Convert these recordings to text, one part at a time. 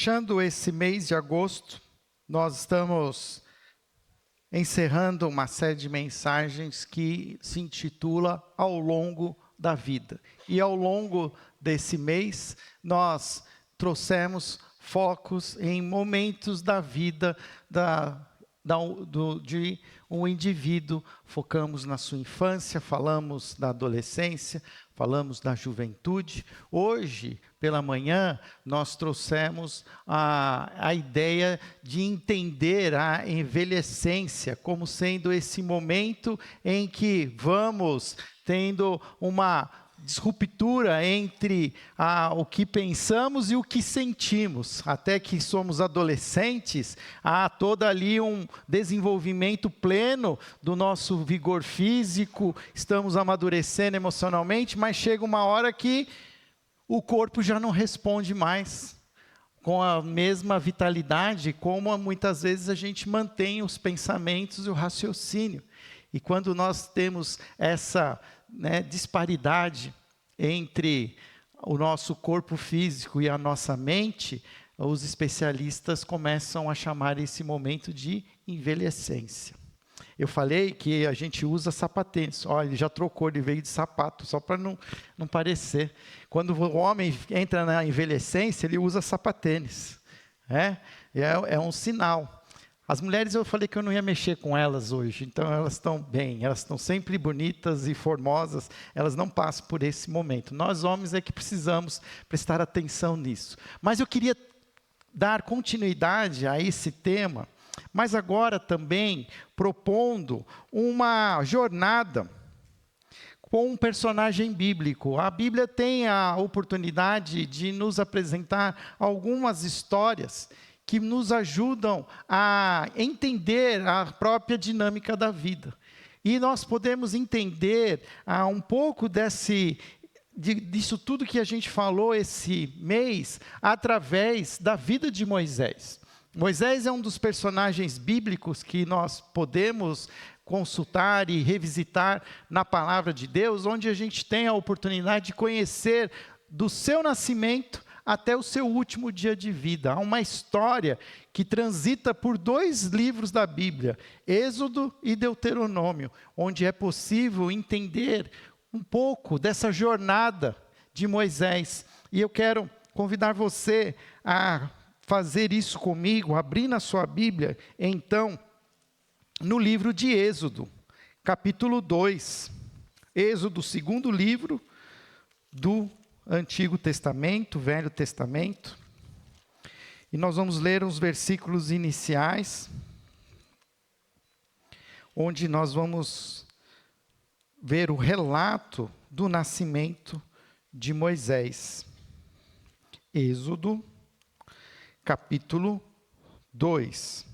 Fechando esse mês de agosto, nós estamos encerrando uma série de mensagens que se intitula Ao Longo da Vida. E ao longo desse mês, nós trouxemos focos em momentos da vida de um indivíduo. Focamos na sua infância, falamos da adolescência, falamos da juventude. Hoje, pela manhã, nós trouxemos a ideia de entender a envelhecência como sendo esse momento em que vamos tendo uma disruptura entre o que pensamos e o que sentimos. Até que somos adolescentes, há todo ali um desenvolvimento pleno do nosso vigor físico, estamos amadurecendo emocionalmente, mas chega uma hora que o corpo já não responde mais com a mesma vitalidade como muitas vezes a gente mantém os pensamentos e o raciocínio. E quando nós temos essa disparidade entre o nosso corpo físico e a nossa mente, os especialistas começam a chamar esse momento de envelhecência. Eu falei que a gente usa sapatênis. Ele já trocou, ele veio de sapato, só para não parecer. Quando o homem entra na envelhecência, ele usa sapatênis. É um sinal. As mulheres, eu falei que eu não ia mexer com elas hoje, então elas estão bem, elas estão sempre bonitas e formosas, elas não passam por esse momento. Nós homens é que precisamos prestar atenção nisso. Mas eu queria dar continuidade a esse tema, mas agora também propondo uma jornada com um personagem bíblico. A Bíblia tem a oportunidade de nos apresentar algumas histórias que nos ajudam a entender a própria dinâmica da vida. E nós podemos entender um pouco disso tudo que a gente falou esse mês, através da vida de Moisés. Moisés é um dos personagens bíblicos que nós podemos consultar e revisitar na palavra de Deus, onde a gente tem a oportunidade de conhecer do seu nascimento até o seu último dia de vida. Há uma história que transita por 2 livros da Bíblia, Êxodo e Deuteronômio, onde é possível entender um pouco dessa jornada de Moisés. E eu quero convidar você a fazer isso comigo, abrindo a sua Bíblia, então, no livro de Êxodo, capítulo 2. Êxodo, 2º livro do Antigo Testamento, Velho Testamento, e nós vamos ler os versículos iniciais, onde nós vamos ver o relato do nascimento de Moisés. Êxodo, capítulo 2.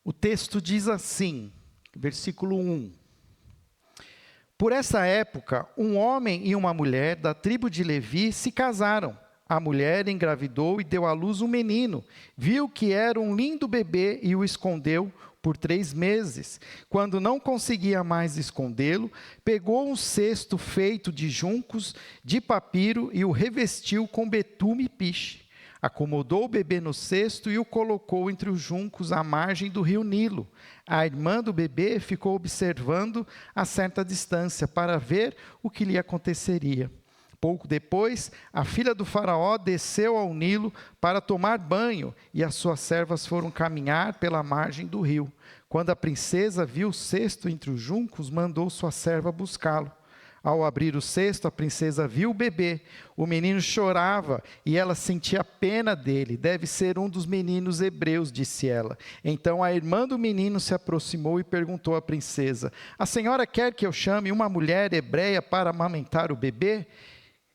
O texto diz assim, versículo 1. Por essa época, um homem e uma mulher da tribo de Levi se casaram. A mulher engravidou e deu à luz um menino. Viu que era um lindo bebê e o escondeu por 3 meses. Quando não conseguia mais escondê-lo, pegou um cesto feito de juncos de papiro e o revestiu com betume e piche. Acomodou o bebê no cesto e o colocou entre os juncos à margem do rio Nilo. A irmã do bebê ficou observando a certa distância para ver o que lhe aconteceria. Pouco depois, a filha do faraó desceu ao Nilo para tomar banho e as suas servas foram caminhar pela margem do rio. Quando a princesa viu o cesto entre os juncos, mandou sua serva buscá-lo. Ao abrir o cesto, a princesa viu o bebê. O menino chorava e ela sentia pena dele. Deve ser um dos meninos hebreus, disse ela. Então a irmã do menino se aproximou e perguntou à princesa: a senhora quer que eu chame uma mulher hebreia para amamentar o bebê?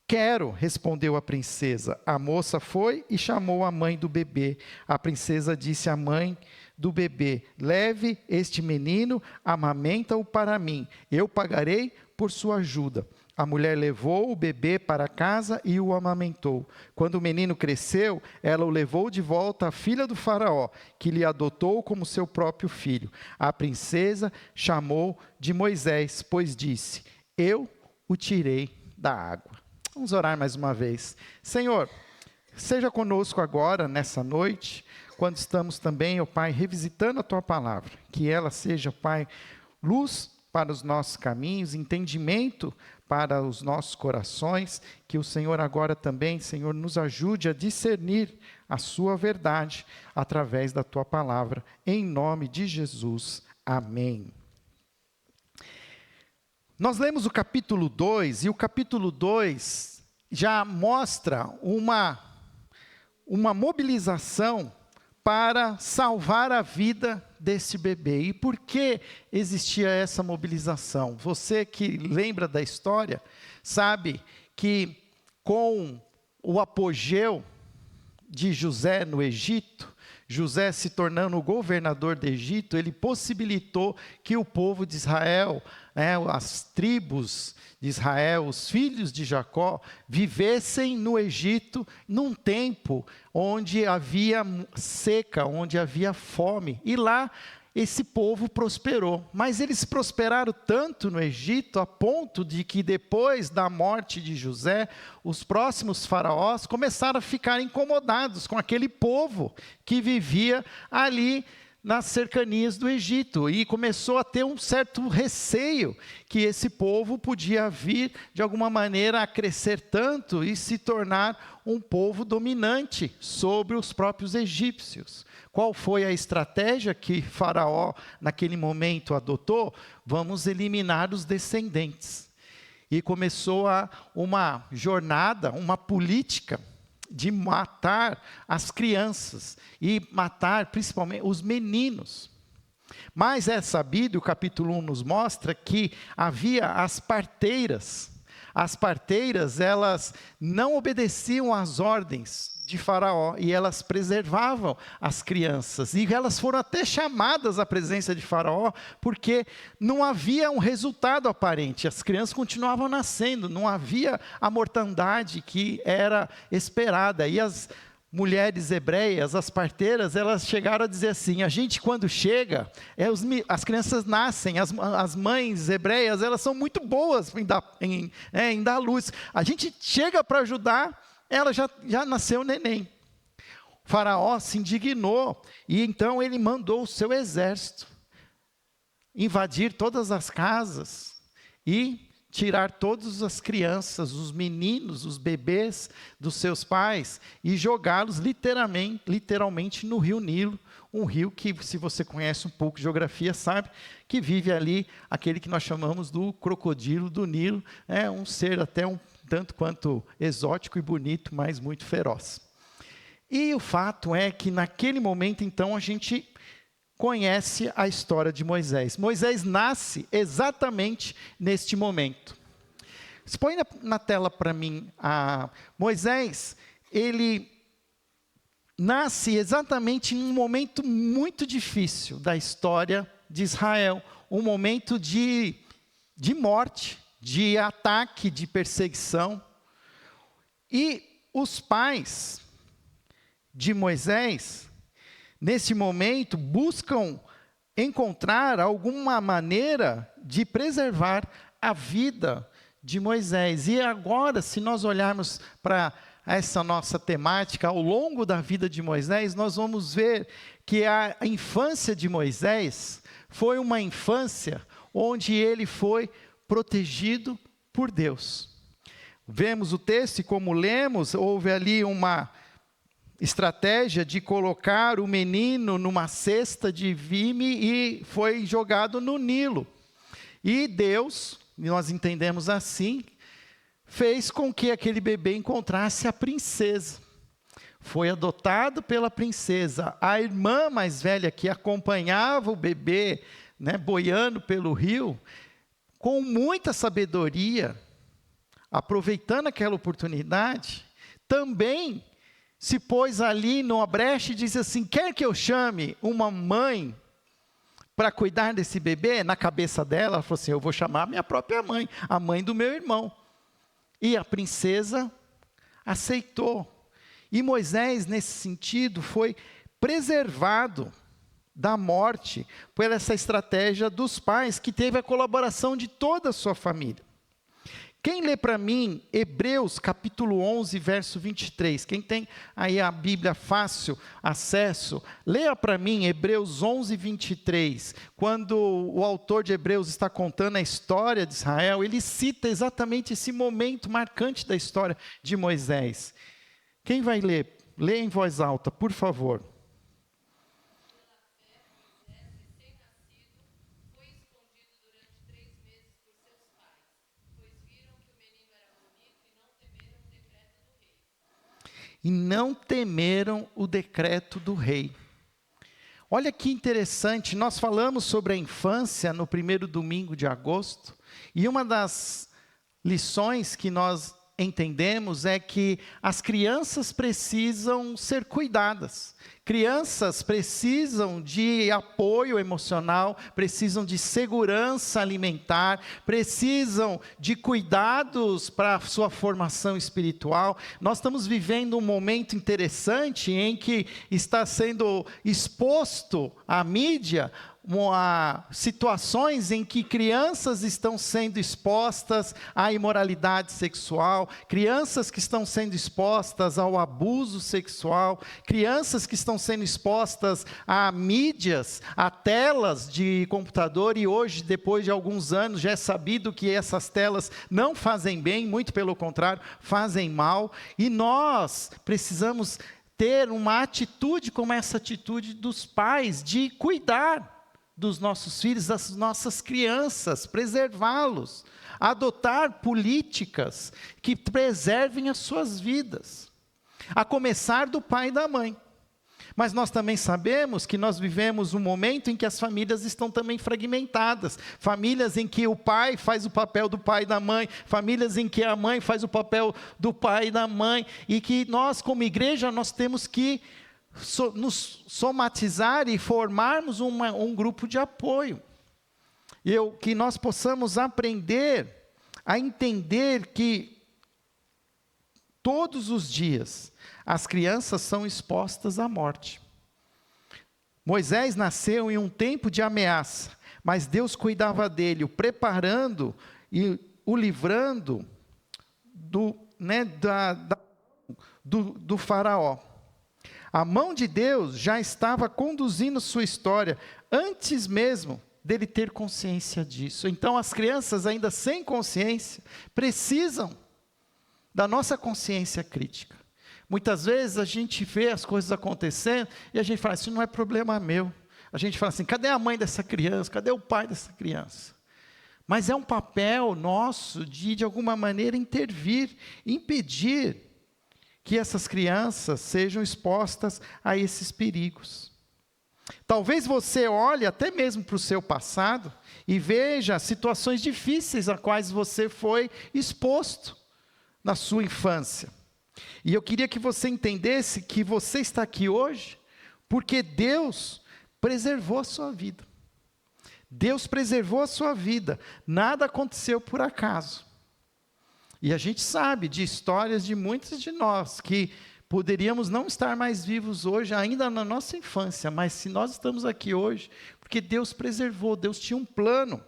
Quero, respondeu a princesa. A moça foi e chamou a mãe do bebê. A princesa disse à mãe do bebê: leve este menino, amamenta-o para mim. Eu pagarei por sua ajuda. A mulher levou o bebê para casa e o amamentou. Quando o menino cresceu, ela o levou de volta à filha do faraó, que lhe adotou como seu próprio filho. A princesa chamou de Moisés, pois disse: eu o tirei da água. Vamos orar mais uma vez. Senhor, seja conosco agora, nessa noite, quando estamos também, ó Pai, revisitando a Tua palavra. Que ela seja, Pai, luz para os nossos caminhos, entendimento para os nossos corações. Que o Senhor agora também, Senhor, nos ajude a discernir a Sua verdade através da Tua palavra. Em nome de Jesus. Amém. Nós lemos o capítulo 2, e o capítulo 2 já mostra uma mobilização para salvar a vida desse bebê. E por que existia essa mobilização? Você que lembra da história, sabe que com o apogeu de José no Egito, José se tornando o governador do Egito, ele possibilitou que o povo de Israel, as tribos de Israel, os filhos de Jacó, vivessem no Egito num tempo onde havia seca, onde havia fome. E lá esse povo prosperou. Mas eles prosperaram tanto no Egito, a ponto de que depois da morte de José, os próximos faraós começaram a ficar incomodados com aquele povo que vivia ali nas cercanias do Egito, e começou a ter um certo receio que esse povo podia vir de alguma maneira a crescer tanto e se tornar um povo dominante sobre os próprios egípcios. Qual foi a estratégia que Faraó naquele momento adotou? Vamos eliminar os descendentes. E começou uma jornada, uma política de matar as crianças e matar principalmente os meninos. Mas é sabido, o capítulo 1 nos mostra que havia as parteiras. As parteiras, elas não obedeciam às ordens de Faraó e elas preservavam as crianças. E elas foram até chamadas à presença de Faraó porque não havia um resultado aparente. As crianças continuavam nascendo, não havia a mortandade que era esperada. E as mulheres hebreias, as parteiras, elas chegaram a dizer assim: a gente quando chega, as crianças nascem, as mães hebreias, elas são muito boas em dar luz. A gente chega para ajudar, ela já nasceu neném. O faraó se indignou, e então ele mandou o seu exército invadir todas as casas e tirar todas as crianças, os meninos, os bebês dos seus pais e jogá-los literalmente no rio Nilo, um rio que, se você conhece um pouco de geografia, sabe que vive ali aquele que nós chamamos do crocodilo do Nilo, um ser até um tanto quanto exótico e bonito, mas muito feroz. E o fato é que naquele momento, então, a gente conhece a história de Moisés. Moisés nasce exatamente neste momento. Se põe na tela para mim, Moisés, ele nasce exatamente em um momento muito difícil da história de Israel, um momento de morte, de ataque, de perseguição. E os pais de Moisés, nesse momento, buscam encontrar alguma maneira de preservar a vida de Moisés. E agora, se nós olharmos para essa nossa temática, ao longo da vida de Moisés, nós vamos ver que a infância de Moisés foi uma infância onde ele foi protegido por Deus. Vemos o texto e como lemos, houve ali uma estratégia de colocar o menino numa cesta de vime e foi jogado no Nilo. E Deus, nós entendemos assim, fez com que aquele bebê encontrasse a princesa. Foi adotado pela princesa. A irmã mais velha que acompanhava o bebê, boiando pelo rio, com muita sabedoria, aproveitando aquela oportunidade, também se pôs ali numa brecha e disse assim: quer que eu chame uma mãe para cuidar desse bebê? Na cabeça dela, ela falou assim: eu vou chamar minha própria mãe, a mãe do meu irmão. E a princesa aceitou. E Moisés, nesse sentido, foi preservado da morte por essa estratégia dos pais, que teve a colaboração de toda a sua família. Quem lê para mim Hebreus capítulo 11, verso 23? Quem tem aí a Bíblia fácil acesso, leia para mim Hebreus 11, 23. Quando o autor de Hebreus está contando a história de Israel, ele cita exatamente esse momento marcante da história de Moisés. Quem vai ler? Leia em voz alta, por favor. E não temeram o decreto do rei. Olha que interessante, nós falamos sobre a infância no primeiro domingo de agosto, e uma das lições que nós entendemos é que as crianças precisam ser cuidadas. Crianças precisam de apoio emocional, precisam de segurança alimentar, precisam de cuidados para a sua formação espiritual. Nós estamos vivendo um momento interessante em que está sendo exposto à mídia situações em que crianças estão sendo expostas à imoralidade sexual, crianças que estão sendo expostas ao abuso sexual, crianças que estão sendo expostas a mídias, a telas de computador, e hoje, depois de alguns anos, já é sabido que essas telas não fazem bem, muito pelo contrário, fazem mal, e nós precisamos ter uma atitude como essa atitude dos pais, de cuidar dos nossos filhos, das nossas crianças, preservá-los, adotar políticas que preservem as suas vidas, a começar do pai e da mãe. Mas nós também sabemos que nós vivemos um momento em que as famílias estão também fragmentadas, famílias em que o pai faz o papel do pai e da mãe, famílias em que a mãe faz o papel do pai e da mãe, e que nós como igreja nós temos que nos somatizar e formarmos um grupo de apoio. Que nós possamos aprender a entender que todos os dias as crianças são expostas à morte. Moisés nasceu em um tempo de ameaça, mas Deus cuidava dele, o preparando e o livrando do faraó. A mão de Deus já estava conduzindo sua história, antes mesmo dele ter consciência disso. Então as crianças ainda sem consciência, precisam da nossa consciência crítica. Muitas vezes a gente vê as coisas acontecendo, e a gente fala, isso não é problema meu. A gente fala assim, cadê a mãe dessa criança? Cadê o pai dessa criança? Mas é um papel nosso de alguma maneira, intervir, impedir que essas crianças sejam expostas a esses perigos. Talvez você olhe até mesmo para o seu passado e veja situações difíceis a quais você foi exposto na sua infância. E eu queria que você entendesse que você está aqui hoje porque Deus preservou a sua vida. Deus preservou a sua vida. Nada aconteceu por acaso. E a gente sabe de histórias de muitos de nós que poderíamos não estar mais vivos hoje, ainda na nossa infância, mas se nós estamos aqui hoje, porque Deus preservou, Deus tinha um plano.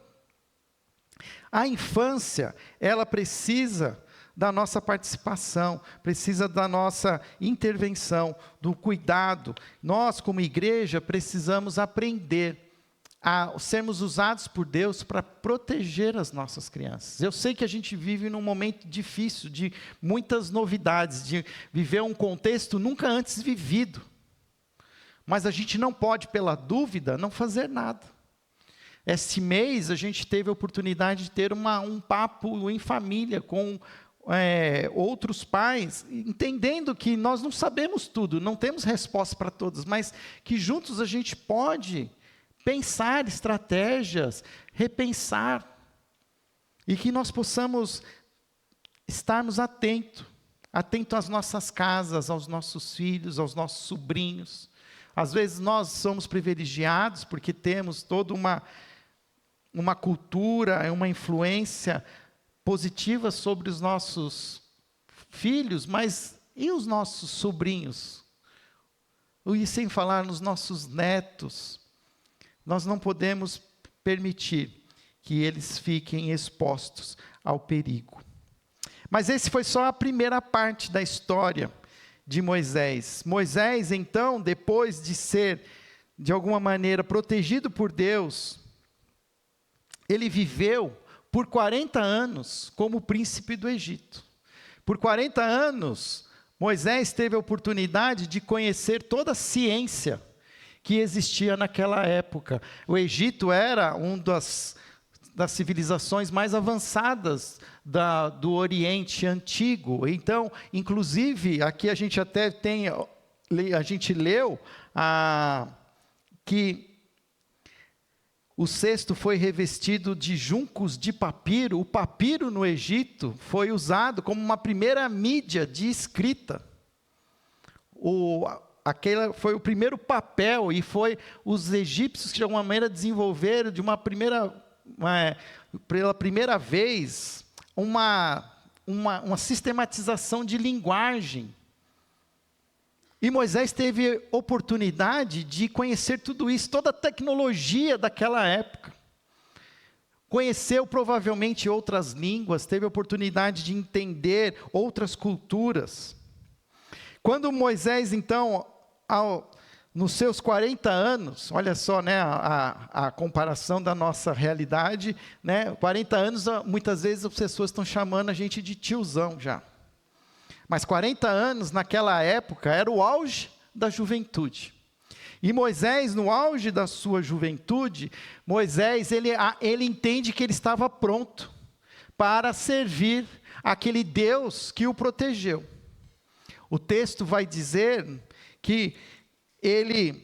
A infância, ela precisa da nossa participação, precisa da nossa intervenção, do cuidado. Nós, como igreja, precisamos aprender a sermos usados por Deus para proteger as nossas crianças. Eu sei que a gente vive num momento difícil, de muitas novidades, de viver um contexto nunca antes vivido. Mas a gente não pode, pela dúvida, não fazer nada. Este mês a gente teve a oportunidade de ter um papo em família com outros pais, entendendo que nós não sabemos tudo, não temos resposta para todas, mas que juntos a gente pode pensar estratégias, repensar, e que nós possamos estarmos atentos às nossas casas, aos nossos filhos, aos nossos sobrinhos. Às vezes nós somos privilegiados porque temos toda uma cultura, uma influência positiva sobre os nossos filhos, mas e os nossos sobrinhos? E sem falar nos nossos netos. Nós não podemos permitir que eles fiquem expostos ao perigo. Mas esse foi só a primeira parte da história de Moisés. Moisés, então, depois de ser, de alguma maneira, protegido por Deus, ele viveu por 40 anos como príncipe do Egito. Por 40 anos, Moisés teve a oportunidade de conhecer toda a ciência que existia naquela época. O Egito era uma das civilizações mais avançadas do Oriente Antigo. Então, inclusive, aqui a gente até tem, a gente leu que o cesto foi revestido de juncos de papiro. O papiro no Egito foi usado como uma primeira mídia de escrita. Aquele foi o primeiro papel, e foi os egípcios que de alguma maneira desenvolveram pela primeira vez uma sistematização de linguagem. E Moisés teve oportunidade de conhecer tudo isso, toda a tecnologia daquela época. Conheceu provavelmente outras línguas, teve a oportunidade de entender outras culturas. Quando Moisés, então, nos seus 40 anos, olha só, né, a comparação da nossa realidade, né, 40 anos, muitas vezes as pessoas estão chamando a gente de tiozão já. Mas 40 anos naquela época era o auge da juventude. E Moisés, no auge da sua juventude, Moisés, ele entende que ele estava pronto para servir aquele Deus que o protegeu. O texto vai dizer que ele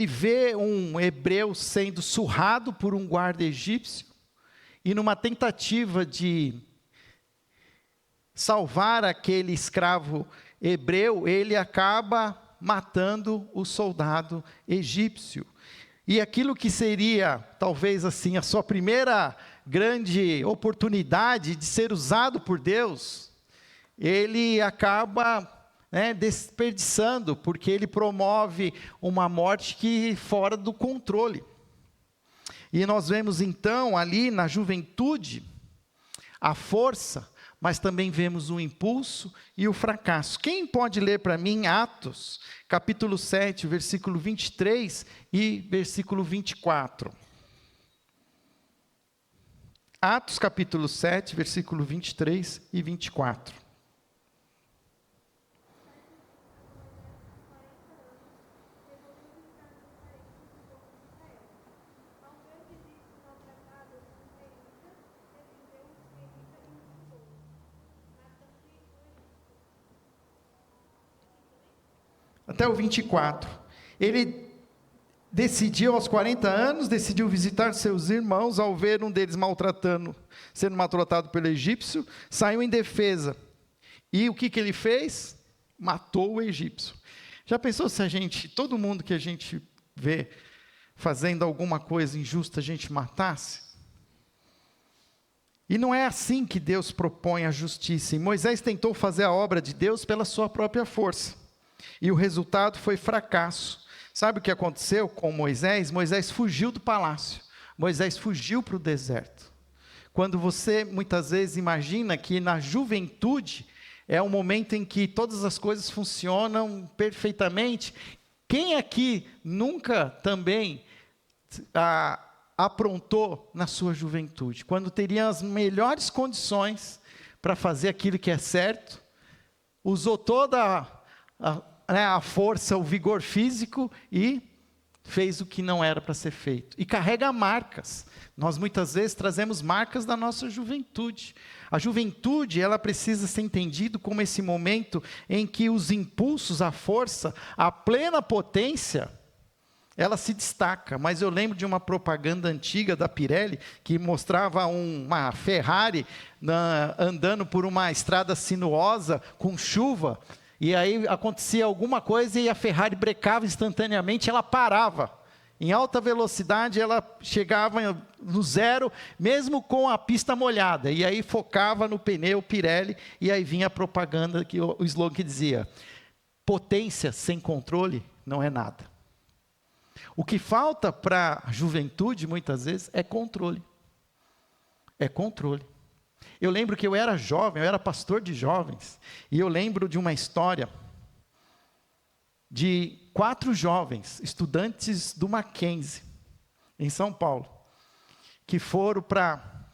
vê um hebreu sendo surrado por um guarda egípcio, e numa tentativa de salvar aquele escravo hebreu, ele acaba matando o soldado egípcio. E aquilo que seria, talvez assim, a sua primeira grande oportunidade de ser usado por Deus, ele acaba desperdiçando, porque ele promove uma morte que fora do controle. E nós vemos então ali na juventude a força, mas também vemos o impulso e o fracasso. Quem pode ler para mim Atos, capítulo 7, versículo 23 e versículo 24? Atos, capítulo 7, versículo 23 e 24. Até o 24. Ele decidiu, aos 40 anos, decidiu visitar seus irmãos. Ao ver um deles sendo maltratado pelo egípcio, saiu em defesa. E o que ele fez? Matou o egípcio. Já pensou se todo mundo que a gente vê fazendo alguma coisa injusta, a gente matasse? E não é assim que Deus propõe a justiça. E Moisés tentou fazer a obra de Deus pela sua própria força. E o resultado foi fracasso. Sabe o que aconteceu com Moisés? Moisés fugiu do palácio. Moisés fugiu para o deserto. Quando você muitas vezes imagina que na juventude é um momento em que todas as coisas funcionam perfeitamente. Quem aqui nunca também aprontou na sua juventude? Quando teria as melhores condições para fazer aquilo que é certo, usou toda a força, o vigor físico e fez o que não era para ser feito. E carrega marcas. Nós muitas vezes trazemos marcas da nossa juventude. A juventude, ela precisa ser entendida como esse momento em que os impulsos, a força, a plena potência, ela se destaca. Mas eu lembro de uma propaganda antiga da Pirelli, que mostrava uma Ferrari andando por uma estrada sinuosa, com chuva, e aí acontecia alguma coisa e a Ferrari brecava instantaneamente, ela parava. Em alta velocidade ela chegava no zero, mesmo com a pista molhada. E aí focava no pneu Pirelli, e aí vinha a propaganda, o slogan que dizia: potência sem controle não é nada. O que falta para a juventude, muitas vezes, é controle. é controle. Eu lembro que eu era jovem, eu era pastor de jovens, e eu lembro de uma história de 4 jovens, estudantes do Mackenzie, em São Paulo, que foram para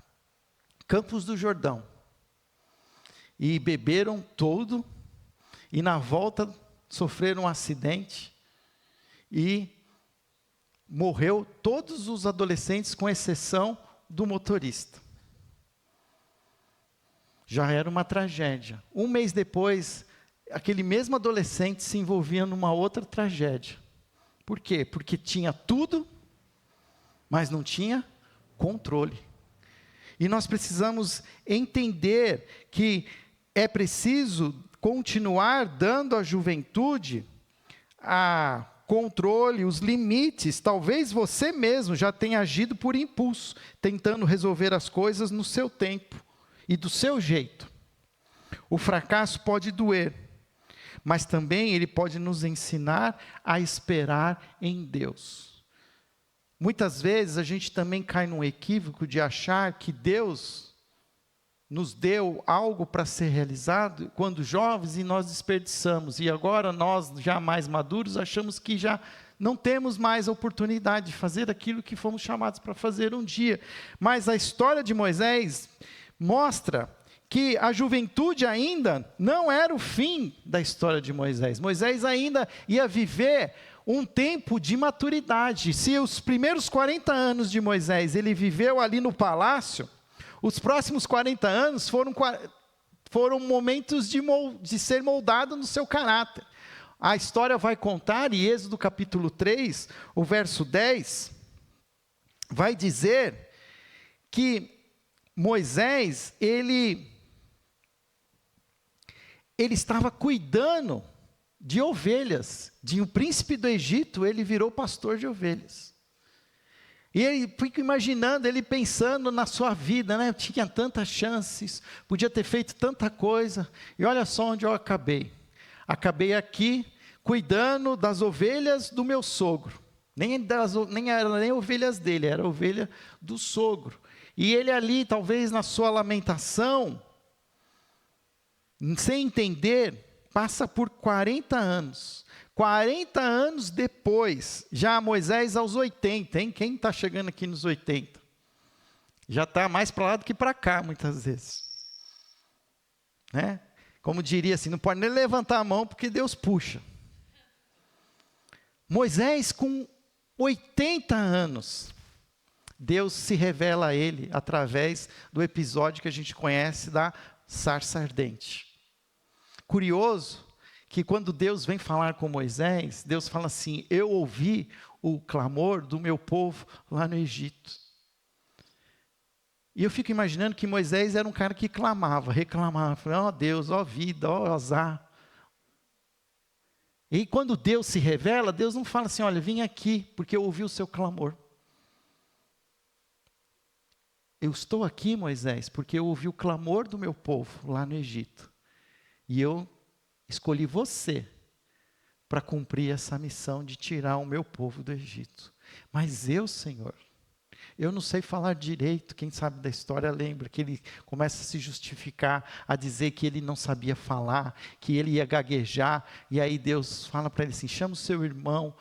Campos do Jordão, e beberam todo, e na volta sofreram um acidente, e morreu todos os adolescentes, com exceção do motorista. Já era uma tragédia. Um mês depois, aquele mesmo adolescente se envolvia numa outra tragédia. Por quê? Porque tinha tudo, mas não tinha controle. E nós precisamos entender que é preciso continuar dando à juventude a controle, os limites. Talvez você mesmo já tenha agido por impulso, tentando resolver as coisas no seu tempo e do seu jeito. O fracasso pode doer, mas também ele pode nos ensinar a esperar em Deus. Muitas vezes a gente também cai num equívoco de achar que Deus nos deu algo para ser realizado quando jovens, e nós desperdiçamos, e agora nós já mais maduros achamos que já não temos mais a oportunidade de fazer aquilo que fomos chamados para fazer um dia. Mas a história de Moisés mostra que a juventude ainda não era o fim da história de Moisés. Moisés ainda ia viver um tempo de maturidade. Se os primeiros 40 anos de Moisés ele viveu ali no palácio, os próximos 40 anos foram momentos de ser moldado no seu caráter. A história vai contar, em Êxodo capítulo 3, o verso 10, vai dizer que Moisés, ele estava cuidando de ovelhas. De um príncipe do Egito, ele virou pastor de ovelhas. E ele fica imaginando, ele pensando na sua vida, né? Eu tinha tantas chances, podia ter feito tanta coisa, e olha só onde eu acabei. Acabei aqui, cuidando das ovelhas do meu sogro. Nem eram ovelhas dele, era ovelha do sogro. E ele ali, talvez na sua lamentação, sem entender, passa por 40 anos. 40 anos depois, já Moisés aos 80, hein? Quem está chegando aqui nos 80? Já está mais para lá do que para cá, muitas vezes. Né? Como diria assim, não pode nem levantar a mão, porque Deus puxa. Moisés, com 80 anos, Deus se revela a ele através do episódio que a gente conhece da sarça ardente. Curioso que quando Deus vem falar com Moisés, Deus fala assim: eu ouvi o clamor do meu povo lá no Egito. E eu fico imaginando que Moisés era um cara que clamava, reclamava, ó Deus, ó vida, ó azar. E quando Deus se revela, Deus não fala assim: olha, vim aqui, porque eu ouvi o seu clamor. Eu estou aqui, Moisés, porque eu ouvi o clamor do meu povo lá no Egito. E eu escolhi você para cumprir essa missão de tirar o meu povo do Egito. Mas eu, Senhor, eu não sei falar direito. Quem sabe da história lembra que ele começa a se justificar, a dizer que ele não sabia falar, que ele ia gaguejar, e aí Deus fala para ele assim: chama o seu irmão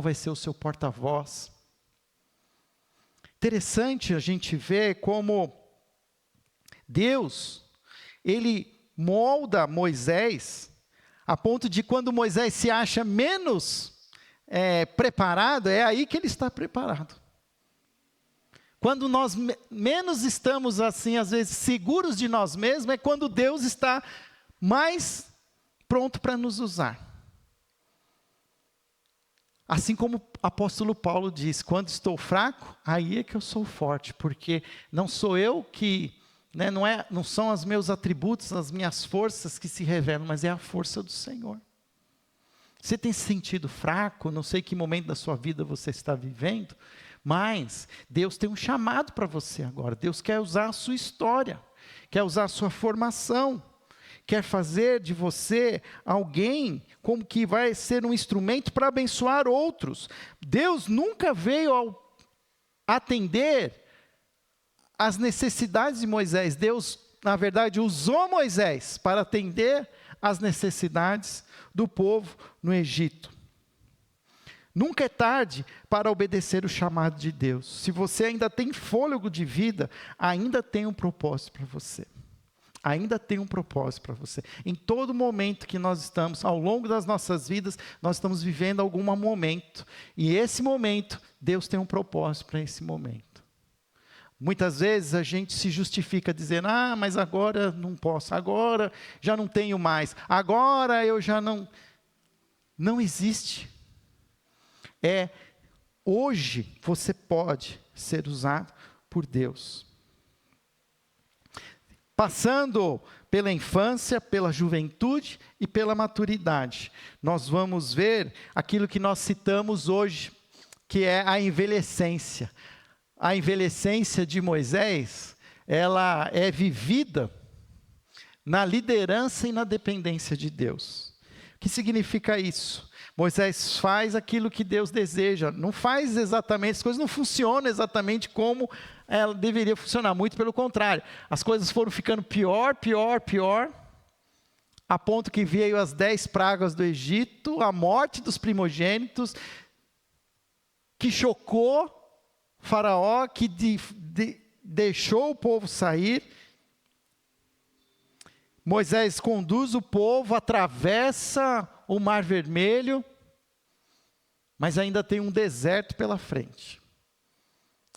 vai ser o seu porta-voz. Interessante a gente ver como Deus, ele molda Moisés, a ponto de quando Moisés se acha menos preparado, é aí que ele está preparado. Quando nós menos estamos assim, às vezes, seguros de nós mesmos, é quando Deus está mais pronto para nos usar. Assim como o apóstolo Paulo diz: quando estou fraco, aí é que eu sou forte, porque não sou eu que, não são os meus atributos, as minhas forças que se revelam, mas é a força do Senhor. Você tem se sentido fraco? Não sei que momento da sua vida você está vivendo, mas Deus tem um chamado para você agora. Deus quer usar a sua história, quer usar a sua formação, quer fazer de você alguém como que vai ser um instrumento para abençoar outros. Deus nunca veio atender as necessidades de Moisés. Deus, na verdade, usou Moisés para atender às necessidades do povo no Egito. Nunca é tarde para obedecer o chamado de Deus. Se você ainda tem fôlego de vida, ainda tem um propósito para você. Ainda tem um propósito para você. Em todo momento que nós estamos, ao longo das nossas vidas, nós estamos vivendo algum momento. E esse momento, Deus tem um propósito para esse momento. Muitas vezes a gente se justifica dizendo, mas agora não posso, agora já não tenho mais, agora eu já não... Não existe. Hoje você pode ser usado por Deus. Passando pela infância, pela juventude e pela maturidade, nós vamos ver aquilo que nós citamos hoje, que é a envelhecência. A envelhecência de Moisés, ela é vivida na liderança e na dependência de Deus. O que significa isso? Moisés faz aquilo que Deus deseja, não faz exatamente, as coisas não funcionam exatamente como ela deveria funcionar, muito pelo contrário. As coisas foram ficando pior, a ponto que veio as 10 pragas do Egito, a morte dos primogênitos, que chocou Faraó, que deixou o povo sair. Moisés conduz o povo, atravessa o Mar Vermelho, mas ainda tem um deserto pela frente.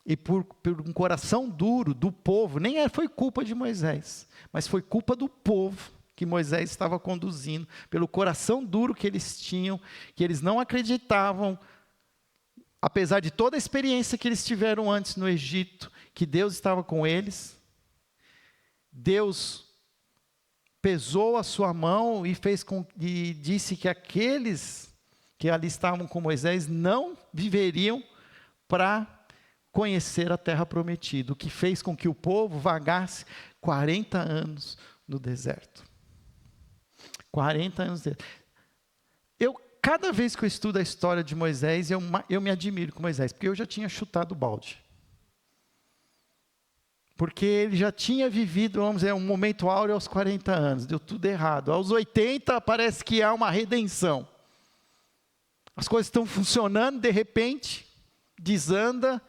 E por um coração duro do povo, nem foi culpa de Moisés, mas foi culpa do povo que Moisés estava conduzindo, pelo coração duro que eles tinham, que eles não acreditavam, apesar de toda a experiência que eles tiveram antes no Egito, que Deus estava com eles. Deus pesou a sua mão e disse que aqueles que ali estavam com Moisés não viveriam para conhecer a terra prometida, o que fez com que o povo vagasse 40 anos no deserto. 40 anos no deserto. Cada vez que eu estudo a história de Moisés, eu me admiro com Moisés, porque eu já tinha chutado o balde. Porque ele já tinha vivido, vamos dizer, um momento áureo aos 40 anos, deu tudo errado. Aos 80 parece que há uma redenção. As coisas estão funcionando, de repente, desanda,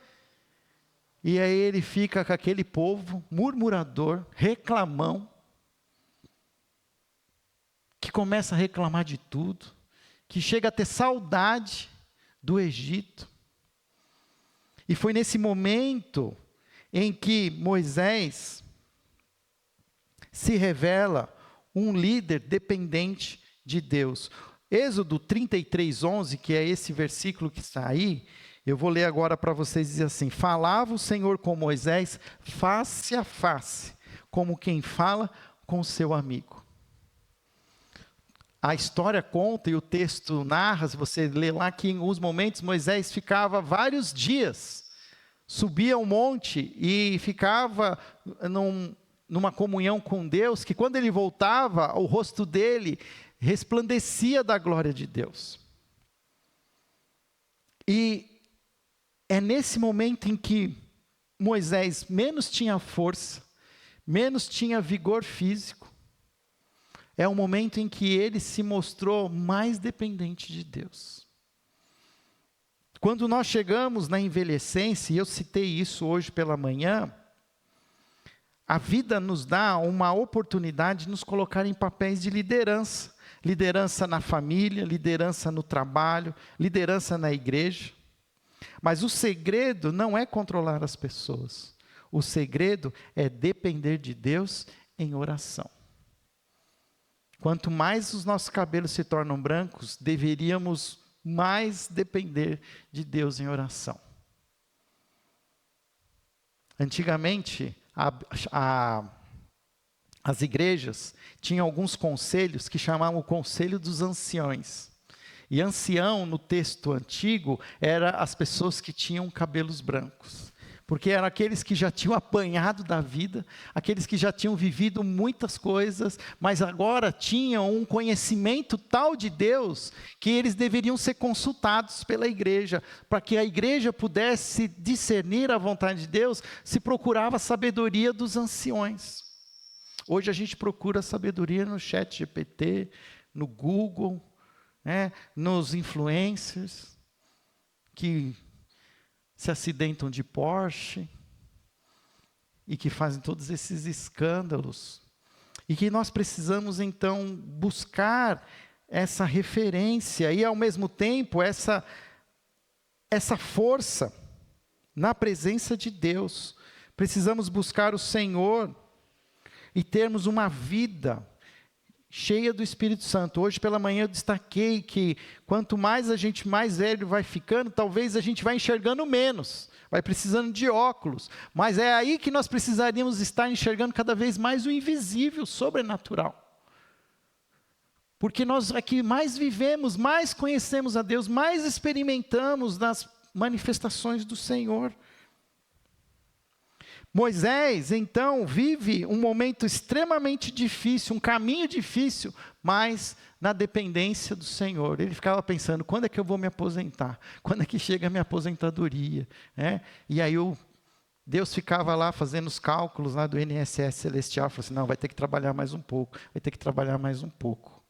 e aí ele fica com aquele povo murmurador, reclamão, que começa a reclamar de tudo, que chega a ter saudade do Egito. E foi nesse momento em que Moisés se revela um líder dependente de Deus. Êxodo 33:11, que é esse versículo que está aí, eu vou ler agora para vocês, dizer assim: falava o Senhor com Moisés face a face, como quem fala com seu amigo. A história conta e o texto narra, se você ler lá, que em alguns momentos Moisés ficava vários dias, subia um monte e ficava numa comunhão com Deus, que quando ele voltava, o rosto dele resplandecia da glória de Deus. E é nesse momento em que Moisés menos tinha força, menos tinha vigor físico, é o momento em que ele se mostrou mais dependente de Deus. Quando nós chegamos na envelhecência, e eu citei isso hoje pela manhã, a vida nos dá uma oportunidade de nos colocar em papéis de liderança. Liderança na família, liderança no trabalho, liderança na igreja. Mas o segredo não é controlar as pessoas. O segredo é depender de Deus em oração. Quanto mais os nossos cabelos se tornam brancos, deveríamos mais depender de Deus em oração. Antigamente, as igrejas tinham alguns conselhos que chamavam o Conselho dos Anciões. E ancião, no texto antigo, era as pessoas que tinham cabelos brancos. porque eram aqueles que já tinham apanhado da vida, aqueles que já tinham vivido muitas coisas, mas agora tinham um conhecimento tal de Deus, que eles deveriam ser consultados pela igreja, para que a igreja pudesse discernir a vontade de Deus, se procurava a sabedoria dos anciões. Hoje a gente procura sabedoria no ChatGPT, no Google, nos influencers, que se acidentam de Porsche, e que fazem todos esses escândalos, e que nós precisamos então buscar essa referência, e ao mesmo tempo essa força na presença de Deus. Precisamos buscar o Senhor, e termos uma vida cheia do Espírito Santo. Hoje pela manhã eu destaquei que quanto mais a gente mais velho vai ficando, talvez a gente vai enxergando menos, vai precisando de óculos, mas é aí que nós precisaríamos estar enxergando cada vez mais o invisível, o sobrenatural. Porque nós aqui mais vivemos, mais conhecemos a Deus, mais experimentamos das manifestações do Senhor. Moisés, então, vive um momento extremamente difícil, um caminho difícil, mas na dependência do Senhor. Ele ficava pensando, quando é que eu vou me aposentar? Quando é que chega a minha aposentadoria? E aí Deus ficava lá fazendo os cálculos lá do INSS celestial, falou assim, não, vai ter que trabalhar mais um pouco, vai ter que trabalhar mais um pouco.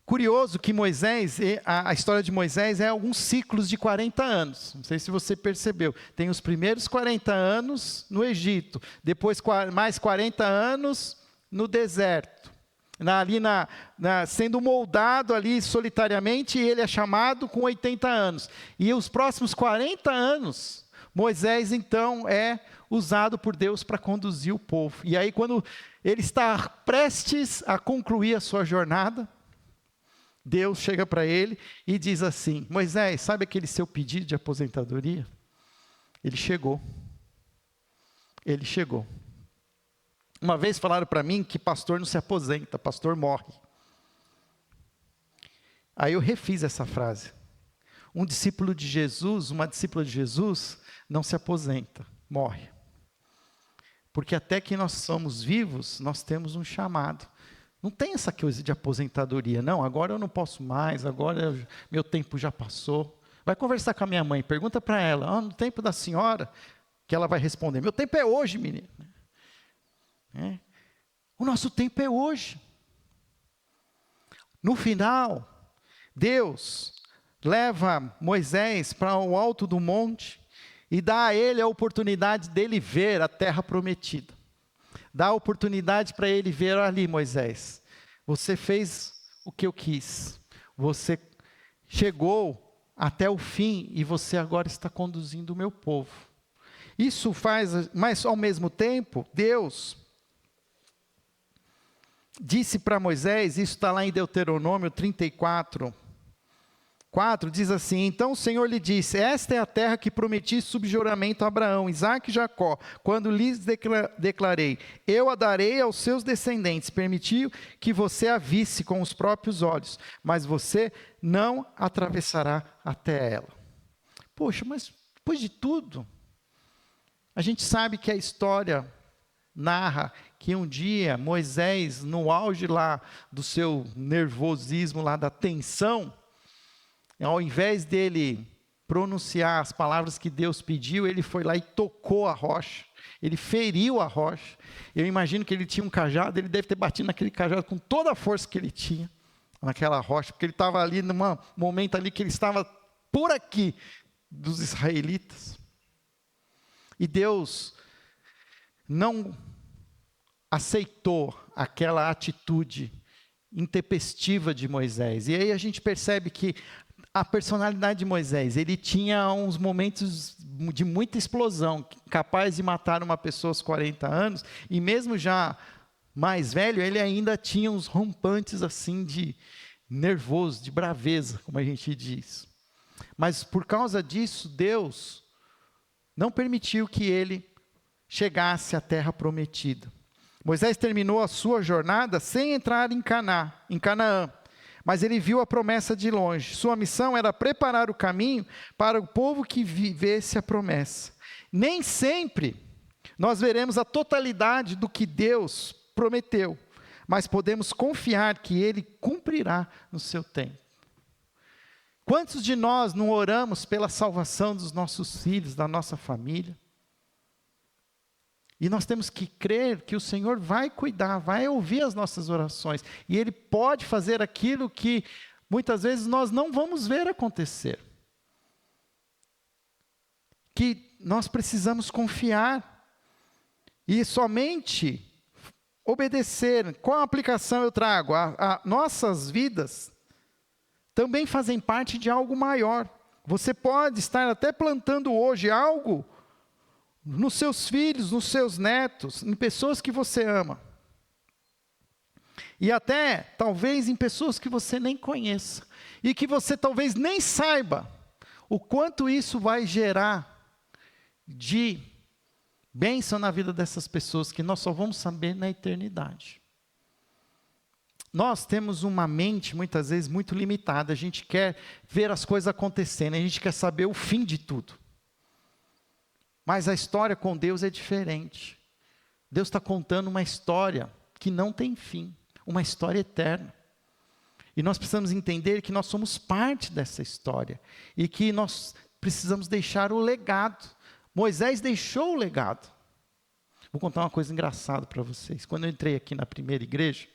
Curioso que Moisés, a história de Moisés é alguns ciclos de 40 anos, não sei se você percebeu, tem os primeiros 40 anos no Egito, depois mais 40 anos no deserto, sendo moldado ali solitariamente, e ele é chamado com 80 anos, e os próximos 40 anos, Moisés então é usado por Deus para conduzir o povo, e aí quando ele está prestes a concluir a sua jornada, Deus chega para ele e diz assim, Moisés, sabe aquele seu pedido de aposentadoria? Ele chegou. Uma vez falaram para mim que pastor não se aposenta, pastor morre. Aí eu refiz essa frase. Um discípulo de Jesus, uma discípula de Jesus, não se aposenta, morre. Porque até que nós somos vivos, nós temos um chamado. Não tem essa coisa de aposentadoria, não, agora eu não posso mais, agora meu tempo já passou. Vai conversar com a minha mãe, pergunta para ela, no tempo da senhora, que ela vai responder, meu tempo é hoje, menina. O nosso tempo é hoje. No final, Deus leva Moisés para o alto do monte e dá a ele a oportunidade dele ver a terra prometida. Dá a oportunidade para ele ver ali, Moisés, você fez o que eu quis, você chegou até o fim e você agora está conduzindo o meu povo. Isso faz, mas ao mesmo tempo, Deus disse para Moisés, isso está lá em Deuteronômio 34, 4, diz assim, então o Senhor lhe disse, esta é a terra que prometi sob juramento a Abraão, Isaque e Jacó, quando lhes declarei, eu a darei aos seus descendentes, permitiu que você a visse com os próprios olhos, mas você não atravessará até ela. Poxa, mas depois de tudo, a gente sabe que a história narra que um dia Moisés, no auge lá do seu nervosismo, lá da tensão, ao invés dele pronunciar as palavras que Deus pediu, ele foi lá e tocou a rocha, ele feriu a rocha. Eu imagino que ele tinha um cajado, ele deve ter batido naquele cajado com toda a força que ele tinha, naquela rocha, porque ele estava ali num momento ali que ele estava por aqui, dos israelitas. E Deus não aceitou aquela atitude intempestiva de Moisés. E aí a gente percebe que a personalidade de Moisés, ele tinha uns momentos de muita explosão, capaz de matar uma pessoa aos 40 anos, e mesmo já mais velho, ele ainda tinha uns rompantes assim de nervoso, de braveza, como a gente diz. Mas por causa disso, Deus não permitiu que ele chegasse à terra prometida. Moisés terminou a sua jornada sem entrar em Canaã. Mas ele viu a promessa de longe. Sua missão era preparar o caminho para o povo que vivesse a promessa. Nem sempre nós veremos a totalidade do que Deus prometeu, mas podemos confiar que Ele cumprirá no seu tempo. Quantos de nós não oramos pela salvação dos nossos filhos, da nossa família? E nós temos que crer que o Senhor vai cuidar, vai ouvir as nossas orações, e Ele pode fazer aquilo que muitas vezes nós não vamos ver acontecer. Que nós precisamos confiar, e somente obedecer. Qual aplicação eu trago? Nossas vidas também fazem parte de algo maior. Você pode estar até plantando hoje algo nos seus filhos, nos seus netos, em pessoas que você ama. E até, talvez, em pessoas que você nem conheça. E que você talvez nem saiba o quanto isso vai gerar de bênção na vida dessas pessoas, que nós só vamos saber na eternidade. Nós temos uma mente, muitas vezes, muito limitada. A gente quer ver as coisas acontecendo, a gente quer saber o fim de tudo. Mas a história com Deus é diferente. Deus está contando uma história que não tem fim, uma história eterna. E nós precisamos entender que nós somos parte dessa história, e que nós precisamos deixar o legado. Moisés deixou o legado. Vou contar uma coisa engraçada para vocês. Quando eu entrei aqui na primeira igreja,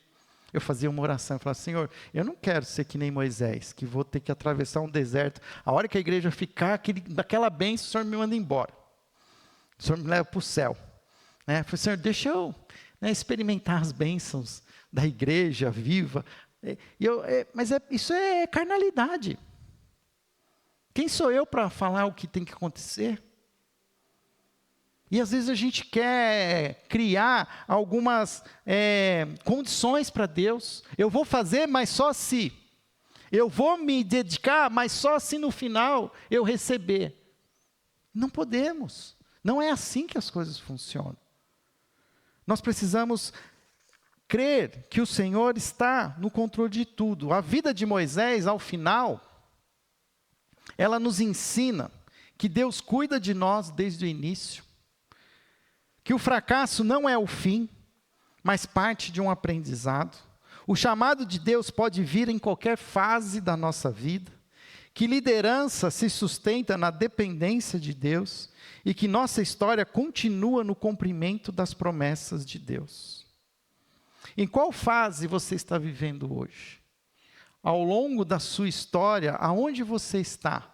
eu fazia uma oração, eu falava: Senhor, eu não quero ser que nem Moisés, que vou ter que atravessar um deserto. A hora que a igreja ficar, daquela bênção, o Senhor me manda embora. O Senhor me leva para o céu. Eu falei: Senhor, deixa eu experimentar as bênçãos da igreja viva. Mas isso é carnalidade. Quem sou eu para falar o que tem que acontecer? E às vezes a gente quer criar algumas condições para Deus. Eu vou fazer, mas só se. Eu vou me dedicar, mas só se no final eu receber. Não podemos. Não é assim que as coisas funcionam. Nós precisamos crer que o Senhor está no controle de tudo. A vida de Moisés, ao final, ela nos ensina que Deus cuida de nós desde o início. Que o fracasso não é o fim, mas parte de um aprendizado. O chamado de Deus pode vir em qualquer fase da nossa vida. Que liderança se sustenta na dependência de Deus, e que nossa história continua no cumprimento das promessas de Deus. Em qual fase você está vivendo hoje? Ao longo da sua história, aonde você está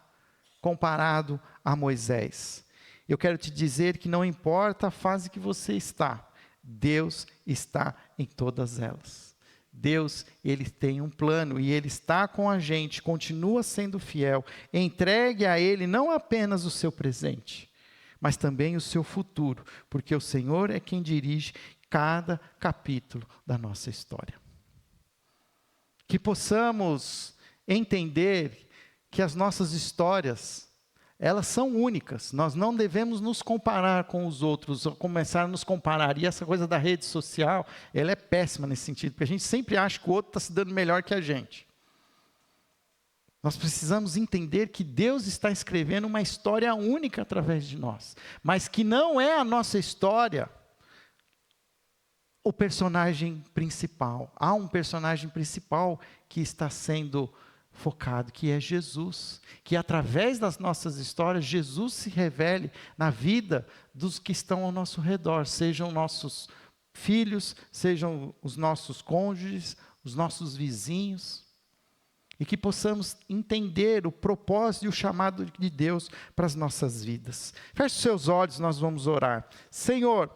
comparado a Moisés? Eu quero te dizer que não importa a fase que você está, Deus está em todas elas. Deus, Ele tem um plano e Ele está com a gente, continua sendo fiel. Entregue a Ele não apenas o seu presente, mas também o seu futuro, porque o Senhor é quem dirige cada capítulo da nossa história. Que possamos entender que as nossas histórias, elas são únicas. Nós não devemos nos comparar com os outros, ou começar a nos comparar. E essa coisa da rede social, ela é péssima nesse sentido, porque a gente sempre acha que o outro está se dando melhor que a gente. Nós precisamos entender que Deus está escrevendo uma história única através de nós, mas que não é a nossa história o personagem principal. Há um personagem principal que está sendo focado, que é Jesus. Que através das nossas histórias, Jesus se revele na vida dos que estão ao nosso redor, sejam nossos filhos, sejam os nossos cônjuges, os nossos vizinhos. E que possamos entender o propósito e o chamado de Deus para as nossas vidas. Feche os seus olhos, nós vamos orar. Senhor,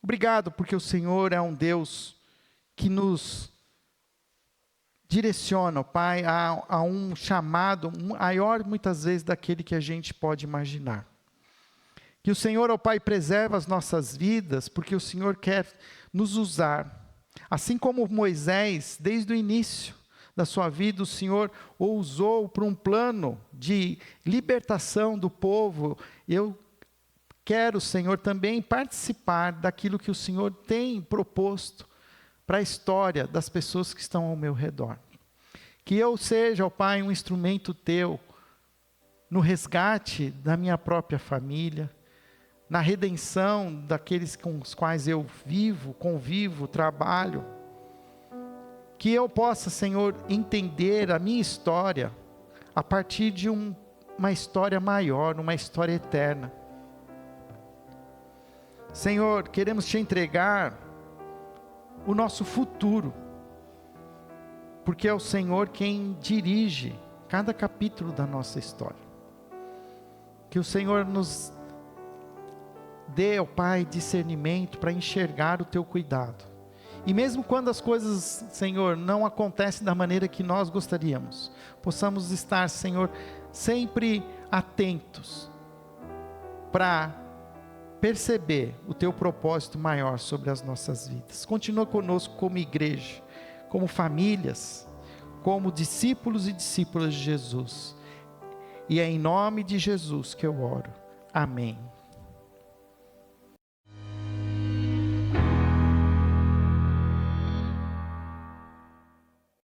obrigado porque o Senhor é um Deus que nos direciona, Pai, a um chamado maior muitas vezes daquele que a gente pode imaginar. Que o Senhor, ó Pai, preserva as nossas vidas, porque o Senhor quer nos usar. Assim como Moisés, desde o início da sua vida, o Senhor o usou para um plano de libertação do povo. Eu quero, Senhor, também participar daquilo que o Senhor tem proposto para a história das pessoas que estão ao meu redor. Que eu seja, ó Pai, um instrumento Teu no resgate da minha própria família, na redenção daqueles com os quais eu vivo, convivo, trabalho. Que eu possa, Senhor, entender a minha história a partir de uma história maior, uma história eterna. Senhor, queremos te entregar o nosso futuro, porque é o Senhor quem dirige cada capítulo da nossa história. Que o Senhor nos dê, ó Pai, discernimento para enxergar o teu cuidado. E mesmo quando as coisas, Senhor, não acontecem da maneira que nós gostaríamos, possamos estar, Senhor, sempre atentos para perceber o teu propósito maior sobre as nossas vidas. Continua conosco como igreja, como famílias, como discípulos e discípulas de Jesus. E é em nome de Jesus que eu oro. Amém.